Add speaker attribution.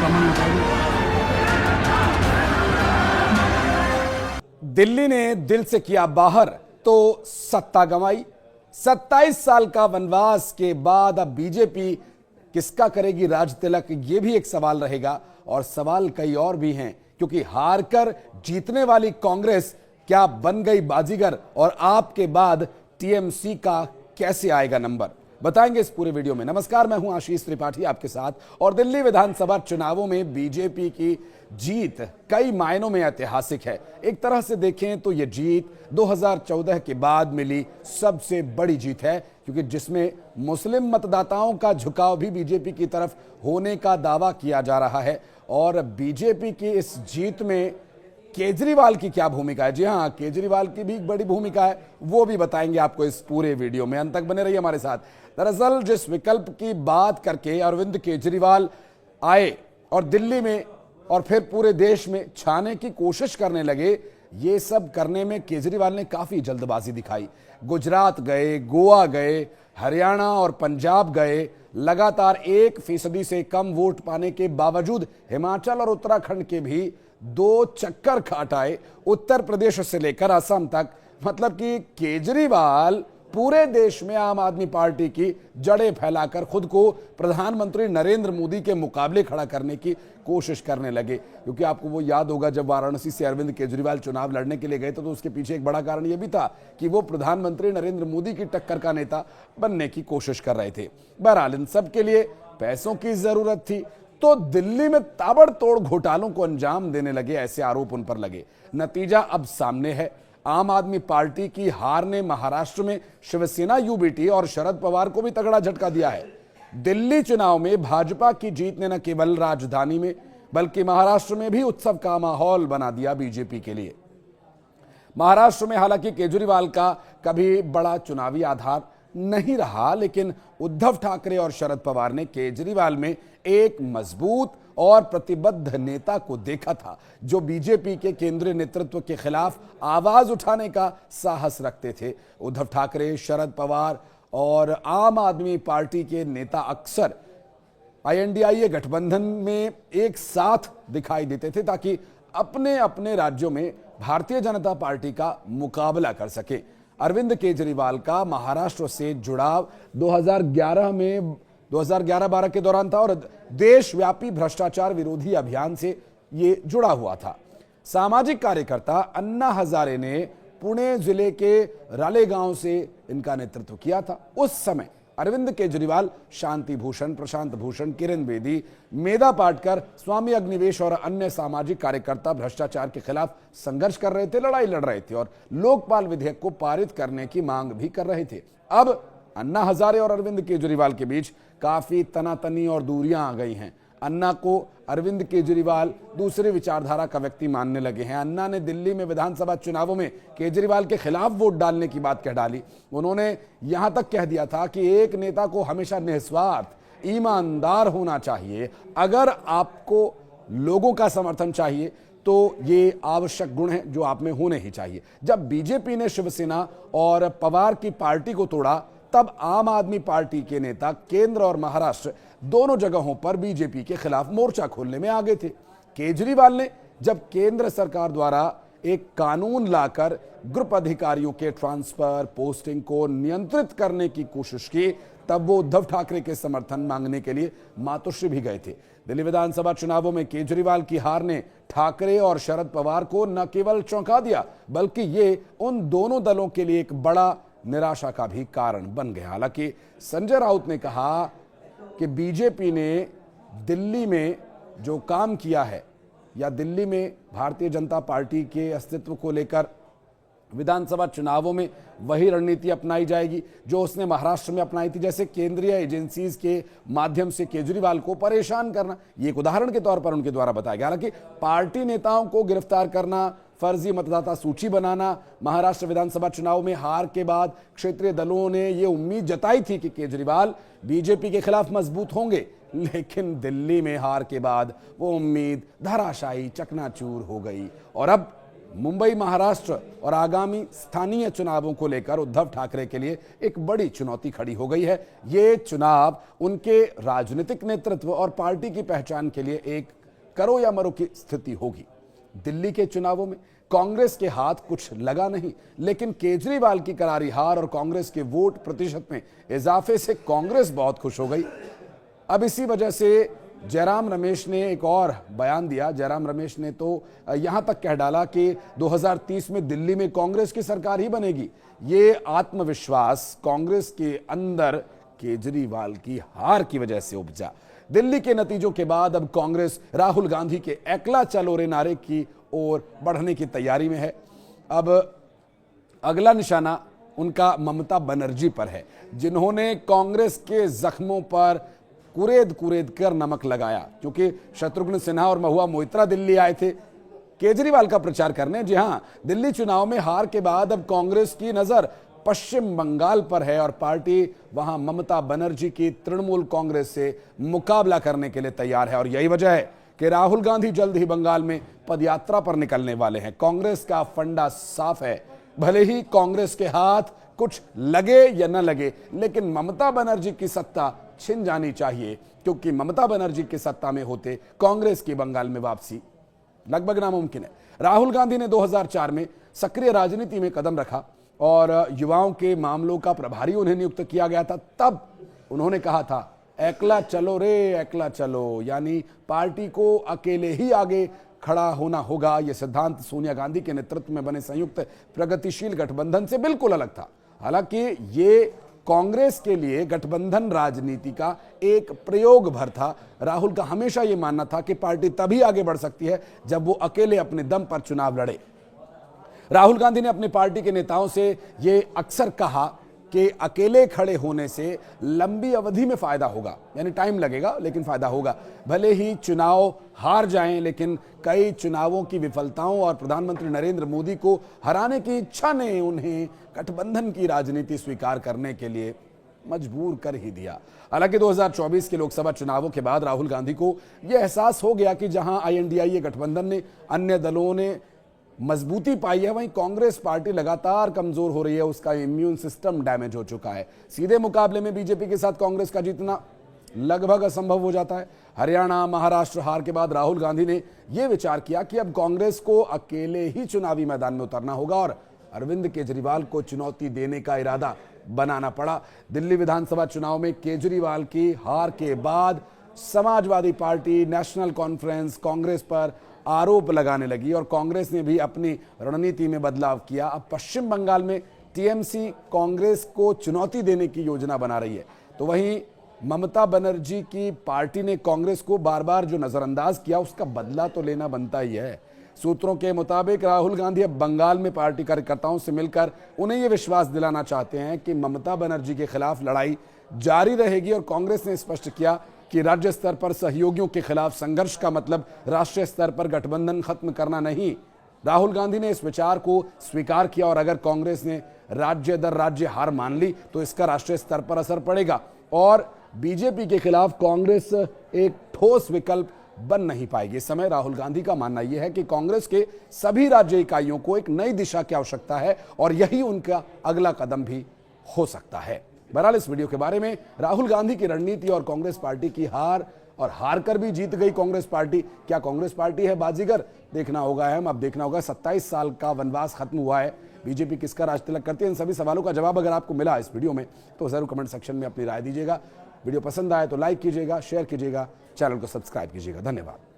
Speaker 1: सामान बताइए।
Speaker 2: दिल्ली ने दिल से किया बाहर तो सत्ता गंवाई। 27 साल का वनवास के बाद अब बीजेपी किसका करेगी राज तिलक, यह भी एक सवाल रहेगा। और सवाल कई और भी हैं, क्योंकि हारकर जीतने वाली कांग्रेस क्या बन गई बाजीगर, और आपके बाद टीएमसी का कैसे आएगा नंबर, बताएंगे इस पूरे वीडियो में। नमस्कार, मैं हूं आशीष त्रिपाठी आपके साथ। और दिल्ली विधानसभा चुनावों में बीजेपी की जीत कई मायनों में ऐतिहासिक है। एक तरह से देखें तो यह जीत 2014 के बाद मिली सबसे बड़ी जीत है, क्योंकि जिसमें मुस्लिम मतदाताओं का झुकाव भी बीजेपी की तरफ होने का दावा किया जा रहा है। और बीजेपी की इस जीत में केजरीवाल की क्या भूमिका है, जी हां, केजरीवाल की भी बड़ी भूमिका है, वो भी बताएंगे आपको इस पूरे वीडियो में। अंत तक बने रहिए हमारे साथ। दरअसल जिस विकल्प की बात करके अरविंद केजरीवाल आए और दिल्ली में और फिर पूरे देश में छाने की कोशिश करने लगे, ये सब करने में केजरीवाल ने काफी जल्दबाजी दिखाई। गुजरात गए, गोवा गए, हरियाणा और पंजाब गए, लगातार 1% से कम वोट पाने के बावजूद हिमाचल और उत्तराखंड के भी 2 चक्कर काट आए, उत्तर प्रदेश से लेकर असम तक। मतलब कि केजरीवाल पूरे देश में आम आदमी पार्टी की जड़ें फैलाकर खुद को प्रधानमंत्री नरेंद्र मोदी के मुकाबले खड़ा करने की कोशिश करने लगे। क्योंकि आपको वो याद होगा, जब वाराणसी से अरविंद केजरीवाल चुनाव लड़ने के लिए गए थे तो उसके पीछे एक बड़ा कारण यह भी था कि वो प्रधानमंत्री नरेंद्र मोदी की टक्कर का नेता बनने की कोशिश कर रहे थे। बहरहाल इन सब के लिए पैसों की जरूरत थी, तो दिल्ली में ताबड़तोड़ घोटालों को अंजाम देने लगे, ऐसे आरोप उन पर लगे। नतीजा अब सामने है। आम आदमी पार्टी की हार ने महाराष्ट्र में शिवसेना, यूबीटी और शरद पवार को भी तगड़ा झटका दिया है। दिल्ली चुनाव में भाजपा की जीत ने न केवल राजधानी में बल्कि महाराष्ट्र में भी उत्सव का माहौल बना दिया बीजेपी के लिए। महाराष्ट्र में हालांकि केजरीवाल का कभी बड़ा चुनावी आधार नहीं रहा, लेकिन उद्धव ठाकरे और शरद पवार ने केजरीवाल में एक मजबूत और प्रतिबद्ध नेता को देखा था, जो बीजेपी के केंद्रीय नेतृत्व के खिलाफ आवाज उठाने का साहस रखते थे। उद्धव ठाकरे, शरद पवार और आम आदमी पार्टी के नेता अक्सर INDIA गठबंधन में एक साथ दिखाई देते थे, ताकि अपने अपने राज्यों में भारतीय जनता पार्टी का मुकाबला कर सके। अरविंद केजरीवाल का महाराष्ट्र से जुड़ाव 2011-12 के दौरान था और देशव्यापी भ्रष्टाचार विरोधी अभियान से ये जुड़ा हुआ था। सामाजिक कार्यकर्ता अन्ना हजारे ने पुणे जिले के रालेगांव से इनका नेतृत्व किया था। उस समय अरविंद केजरीवाल शांति भूषण, प्रशांत भूषण, किरण बेदी, मेधा पाटकर, स्वामी अग्निवेश और अन्य सामाजिक कार्यकर्ता भ्रष्टाचार के खिलाफ संघर्ष कर रहे थे, लड़ाई लड़ रहे थे और लोकपाल विधेयक को पारित करने की मांग भी कर रहे थे। अब अन्ना हजारे और अरविंद केजरीवाल के बीच काफी तनातनी और दूरियां आ गई हैं। अन्ना को अरविंद केजरीवाल दूसरी विचारधारा का व्यक्ति मानने लगे हैं। अन्ना ने दिल्ली में विधानसभा चुनावों में केजरीवाल के खिलाफ वोट डालने की बात कह डाली। उन्होंने यहां तक कह दिया था कि एक नेता को हमेशा निस्वार्थ, ईमानदार होना चाहिए। अगर आपको लोगों का समर्थन चाहिए तो ये आवश्यक गुण है जो आप में होने ही चाहिए। जब बीजेपी ने शिवसेना और पवार की पार्टी को तोड़ा, तब आम आदमी पार्टी के नेता केंद्र और महाराष्ट्र दोनों जगहों पर बीजेपी के खिलाफ मोर्चा खोलने में आगे थे। केजरीवाल ने जब केंद्र सरकार द्वारा एक कानून लाकर ग्रुप अधिकारियों के ट्रांसफर, पोस्टिंग को नियंत्रित करने की कोशिश की, तब वो उद्धव ठाकरे के समर्थन मांगने के लिए मातोश्री भी गए थे। दिल्ली विधानसभा चुनावों में केजरीवाल की हार ने ठाकरे और शरद पवार को न केवल चौंका दिया, बल्कि ये उन दोनों दलों के लिए एक बड़ा निराशा का भी कारण बन गया। हालांकि संजय राउत ने कहा कि बीजेपी ने दिल्ली में जो काम किया है, या दिल्ली में भारतीय जनता पार्टी के अस्तित्व को लेकर विधानसभा चुनावों में वही रणनीति अपनाई जाएगी जो उसने महाराष्ट्र में अपनाई थी, जैसे केंद्रीय एजेंसीज के माध्यम से केजरीवाल को परेशान करना। ये एक उदाहरण के तौर पर उनके द्वारा बताया गया। हालांकि पार्टी नेताओं को गिरफ्तार करना, फर्जी मतदाता सूची बनाना, महाराष्ट्र विधानसभा चुनाव में हार के बाद क्षेत्रीय दलों ने यह उम्मीद जताई थी कि केजरीवाल बीजेपी के खिलाफ मजबूत होंगे, लेकिन दिल्ली में हार के बाद वो उम्मीद धराशायी, चकनाचूर हो गई। और अब मुंबई, महाराष्ट्र और आगामी स्थानीय चुनावों को लेकर उद्धव ठाकरे के लिए एक बड़ी चुनौती खड़ी हो गई है। ये चुनाव उनके राजनीतिक नेतृत्व और पार्टी की पहचान के लिए एक करो या मरो की स्थिति होगी। दिल्ली के चुनावों में कांग्रेस के हाथ कुछ लगा नहीं, लेकिन केजरीवाल की करारी हार और कांग्रेस के वोट प्रतिशत में इजाफे से कांग्रेस बहुत खुश हो गई। अब इसी वजह से जयराम रमेश ने एक और बयान दिया। जयराम रमेश ने तो यहां तक कह डाला कि 2030 में दिल्ली में कांग्रेस की सरकार ही बनेगी। ये आत्मविश्वास कांग्रेस के अंदर केजरीवाल की हार की वजह से उपजा। दिल्ली के नतीजों के बाद अब कांग्रेस राहुल गांधी के एकला चलो रे नारे की ओर बढ़ने की तैयारी में है। अब अगला निशाना उनका ममता बनर्जी पर है, जिन्होंने कांग्रेस के जख्मों पर कुरेद कुरेद कर नमक लगाया। क्योंकि शत्रुघ्न सिन्हा और महुआ मोइत्रा दिल्ली आए थे केजरीवाल का प्रचार करने। जी हां, दिल्ली चुनाव में हार के बाद अब कांग्रेस की नजर पश्चिम बंगाल पर है और पार्टी वहां ममता बनर्जी की तृणमूल कांग्रेस से मुकाबला करने के लिए तैयार है। और यही वजह है कि राहुल गांधी जल्द ही बंगाल में पदयात्रा पर निकलने वाले हैं। कांग्रेस का फंडा साफ है, भले ही कांग्रेस के हाथ कुछ लगे या न लगे, लेकिन ममता बनर्जी की सत्ता छिन जानी चाहिए, क्योंकि ममता बनर्जी की सत्ता में होते कांग्रेस की बंगाल में वापसी लगभग नामुमकिन है। राहुल गांधी ने 2004 में सक्रिय राजनीति में कदम रखा और युवाओं के मामलों का प्रभारी उन्हें नियुक्त किया गया था। तब उन्होंने कहा था, एकला चलो रे एकला चलो, यानी पार्टी को अकेले ही आगे खड़ा होना होगा। यह सिद्धांत सोनिया गांधी के नेतृत्व में बने संयुक्त प्रगतिशील गठबंधन से बिल्कुल अलग था। हालांकि ये कांग्रेस के लिए गठबंधन राजनीति का एक प्रयोग भर था। राहुल का हमेशा यह मानना था कि पार्टी तभी आगे बढ़ सकती है जब वो अकेले अपने दम पर चुनाव लड़े। राहुल गांधी ने अपनी पार्टी के नेताओं से यह अक्सर कहा कि अकेले खड़े होने से लंबी अवधि में फायदा होगा, यानी टाइम लगेगा लेकिन फायदा होगा। भले ही चुनाव हार जाएं, लेकिन कई चुनावों की विफलताओं और प्रधानमंत्री नरेंद्र मोदी को हराने की इच्छा ने उन्हें गठबंधन की राजनीति स्वीकार करने के लिए मजबूर कर ही दिया। हालांकि 2024 के लोकसभा चुनावों के बाद राहुल गांधी को यह एहसास हो गया कि जहां INDIA गठबंधन ने अन्य दलों ने मजबूती पाई है, वहीं कांग्रेस पार्टी लगातार कमजोर हो रही है। उसका इम्यून सिस्टम डैमेज हो चुका है। सीधे मुकाबले में बीजेपी के साथ कांग्रेस का जीतना लगभग असंभव हो जाता है। हरियाणा महाराष्ट्र हार के बाद राहुल गांधी ने यह विचार किया कि अब कांग्रेस को अकेले ही चुनावी मैदान में उतरना होगा और अरविंद केजरीवाल को चुनौती देने का इरादा बनाना पड़ा। दिल्ली विधानसभा चुनाव में केजरीवाल की हार के बाद Samajwadi party, national conference Congress पर आरोप लगाने लगी और कांग्रेस ने भी अपनी रणनीति में बदलाव किया। अब पश्चिम बंगाल में TMC कांग्रेस को चुनौती देने की योजना बना रही है, तो वहीं ममता बनर्जी की पार्टी ने कांग्रेस को बार बार जो नजरअंदाज किया उसका बदला तो लेना बनता ही है। सूत्रों के मुताबिक राहुल गांधी अब बंगाल में पार्टी कार्यकर्ताओं से मिलकर उन्हें यह विश्वास दिलाना चाहते हैं कि ममता बनर्जी के खिलाफ लड़ाई जारी रहेगी। और कांग्रेस ने स्पष्ट किया कि राज्य स्तर पर सहयोगियों के खिलाफ संघर्ष का मतलब राष्ट्रीय स्तर पर गठबंधन खत्म करना नहीं। राहुल गांधी ने इस विचार को स्वीकार किया और अगर कांग्रेस ने राज्य दर राज्य हार मान ली तो इसका राष्ट्रीय स्तर पर असर पड़ेगा और बीजेपी के खिलाफ कांग्रेस एक ठोस विकल्प बन नहीं पाएगी। इस समय राहुल गांधी का मानना यह है कि कांग्रेस के सभी राज्य इकाइयों को एक नई दिशा की आवश्यकता है और यही उनका अगला कदम भी हो सकता है। बहरहाल इस वीडियो के बारे में राहुल गांधी की रणनीति और कांग्रेस पार्टी की हार और हार कर भी जीत गई कांग्रेस पार्टी, क्या कांग्रेस पार्टी है बाजीगर? देखना होगा। अब देखना होगा 27 साल का वनवास खत्म हुआ है, बीजेपी किसका राज तिलक करती है? इन सभी सवालों का जवाब अगर आपको मिला इस वीडियो में तो जरूर कमेंट सेक्शन में अपनी राय दीजिएगा। वीडियो पसंद आए तो लाइक कीजिएगा, शेयर कीजिएगा, चैनल को सब्सक्राइब कीजिएगा। धन्यवाद।